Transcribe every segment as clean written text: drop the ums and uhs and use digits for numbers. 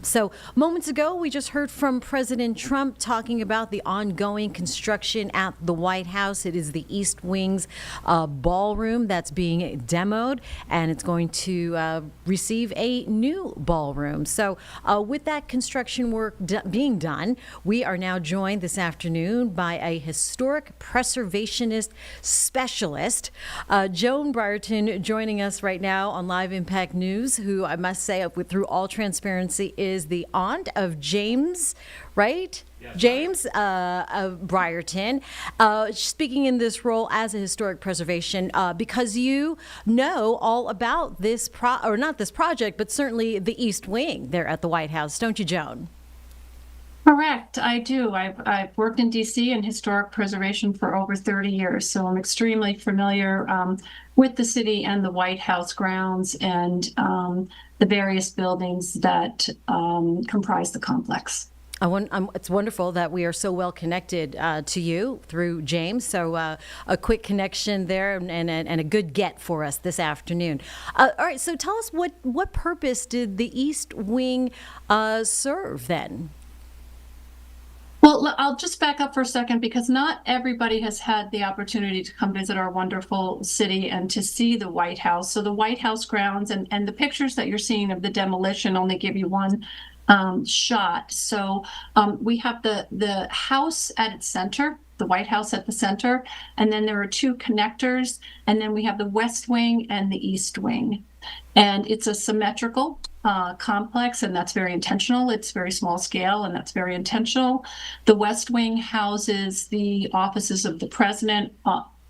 So, moments ago, we just heard from President Trump talking about the ongoing construction at the White House. It is the East Wing's ballroom that's being demoed, and it's going to receive a new ballroom. So, with that construction work being done, we are now joined this afternoon by a historic preservationist specialist, Joan Brierton, joining us right now on Live Impact News, who I must say, through all transparency, is the aunt of James, right? Yes, James of Brierton, speaking in this role as a historic preservation, because you know all about this not this project, but certainly the East Wing there at the White House, don't you, Joan? Correct, I do. I've worked in DC in historic preservation for over 30 years, so I'm extremely familiar with the city and the White House grounds and the various buildings that comprise the complex. It's wonderful that we are so well connected to you through James. So a quick connection there and a good get for us this afternoon. All right, so tell us what purpose did the East Wing serve then? Well, I'll just back up for a second because not everybody has had the opportunity to come visit our wonderful city and to see the White House. So the White House grounds and the pictures that you're seeing of the demolition only give you one shot. So we have the house at its center, the White House at the center, and then there are two connectors, and then we have the West Wing and the East Wing. And it's a symmetrical complex, and that's very intentional. It's very small scale, and that's very intentional. The West Wing houses the offices of the president.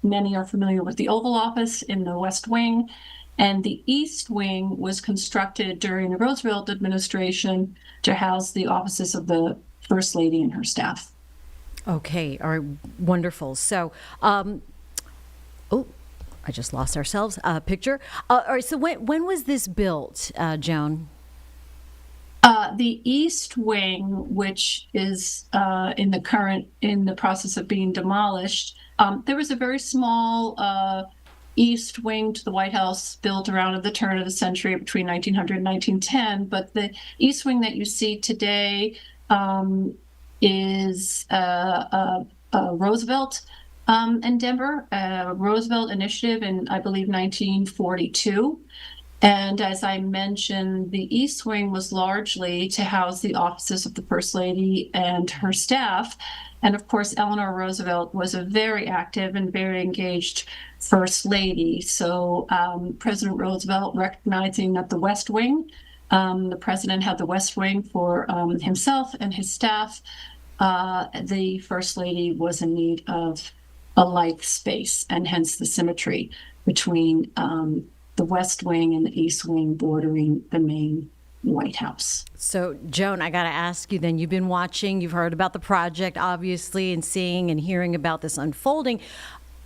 Many are familiar with the Oval Office in the West Wing. And the East Wing was constructed during the Roosevelt administration to house the offices of the First Lady and her staff. Okay, all right, wonderful. So, I just lost ourselves picture. All right, so when was this built, Joan? The East Wing, which is in the process of being demolished, there was a very small East Wing to the White House built around at the turn of the century between 1900 and 1910. But the East Wing that you see today is Roosevelt endeavor, Roosevelt initiative in, I believe, 1942. And as I mentioned, the East Wing was largely to house the offices of the First Lady and her staff. And of course, Eleanor Roosevelt was a very active and very engaged First Lady. So President Roosevelt, recognizing that the West Wing, the president had the West Wing for himself and his staff, the First Lady was in need of a like space, and hence the symmetry between the West Wing and the East Wing bordering the main White House. So, Joan, I got to ask you then, you've been watching, you've heard about the project, obviously, and seeing and hearing about this unfolding.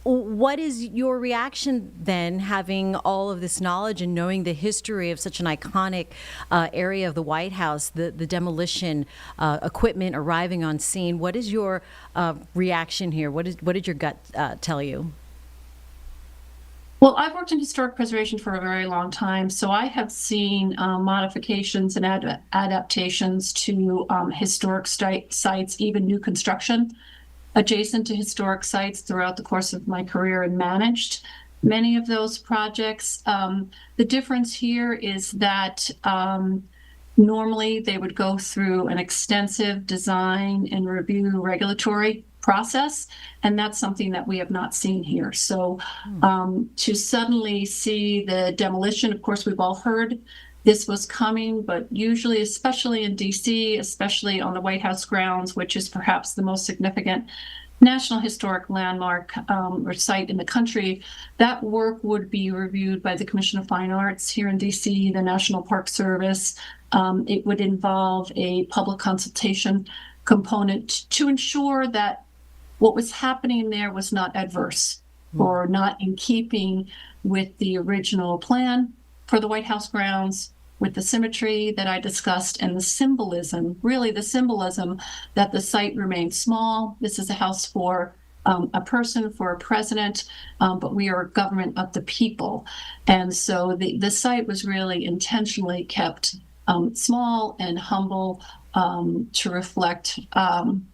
What is your reaction then, having all of this knowledge and knowing the history of such an iconic area of the White House, the demolition equipment arriving on scene? What is your reaction here? What did your gut tell you? Well, I've worked in historic preservation for a very long time, so I have seen modifications and adaptations to historic sites, even new construction adjacent to historic sites throughout the course of my career, and managed many of those projects. The difference here is that normally they would go through an extensive design and review regulatory process, and that's something that we have not seen here. So to suddenly see the demolition, of course, we've all heard this was coming, but usually, especially in DC, especially on the White House grounds, which is perhaps the most significant national historic landmark or site in the country, that work would be reviewed by the Commission of Fine Arts here in DC, the National Park Service. It would involve a public consultation component to ensure that what was happening there was not adverse or not in keeping with the original plan for the White House grounds, with the symmetry that I discussed and the symbolism, really the symbolism that the site remains small. This is a house for a person, for a president, but we are a government of the people. And so the site was really intentionally kept small and humble, to reflect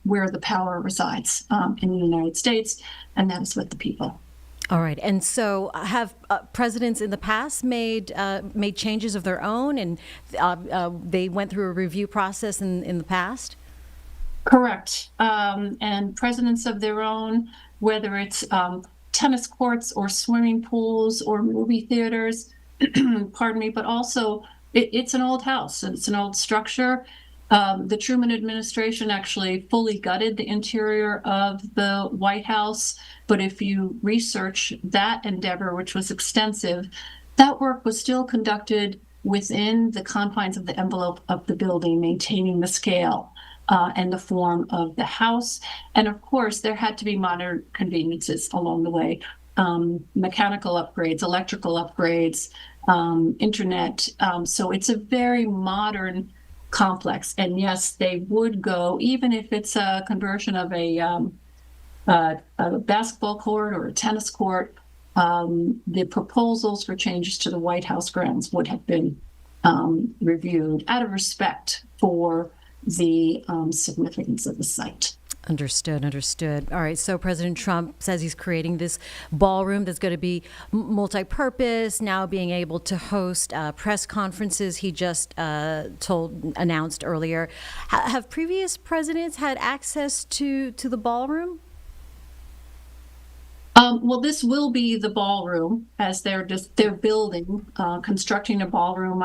where the power resides in the United States, and that is with the people. All right. And so have presidents in the past made changes of their own, and they went through a review process in the past? Correct. And presidents of their own, whether it's tennis courts or swimming pools or movie theaters, pardon me, but also it's an old house and it's an old structure. The Truman administration actually fully gutted the interior of the White House. But if you research that endeavor, which was extensive, that work was still conducted within the confines of the envelope of the building, maintaining the scale and the form of the house. And of course, there had to be modern conveniences along the way, mechanical upgrades, electrical upgrades, internet. So it's a very modern complex. And yes, they would go, even if it's a conversion of a basketball court or a tennis court, the proposals for changes to the White House grounds would have been reviewed out of respect for the significance of the site. Understood. All right. So President Trump says he's creating this ballroom that's going to be multi-purpose, now being able to host press conferences. He just announced earlier. Have previous presidents had access to the ballroom? Well, this will be the ballroom as they're building, constructing a ballroom.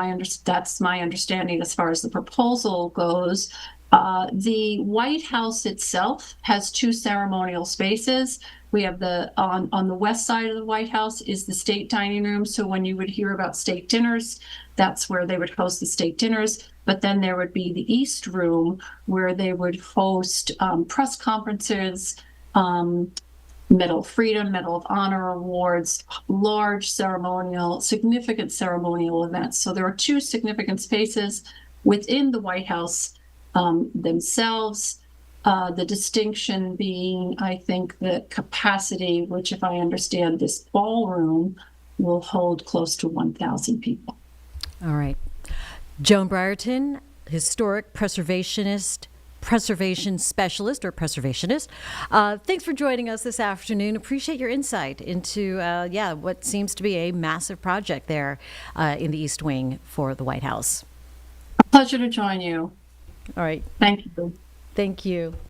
That's my understanding as far as the proposal goes. The White House itself has two ceremonial spaces. We have on the west side of the White House is the state dining room. So when you would hear about state dinners, that's where they would host the state dinners. But then there would be the East Room where they would host press conferences, Medal of Freedom, Medal of Honor awards, significant ceremonial events. So there are two significant spaces within the White House themselves. The distinction being, I think, the capacity, which, if I understand, this ballroom will hold close to 1,000 people. All right. Joan Brierton, historic preservation specialist or preservationist. Thanks for joining us this afternoon. Appreciate your insight into, what seems to be a massive project there in the East Wing for the White House. A pleasure to join you. All right. Thank you. Thank you.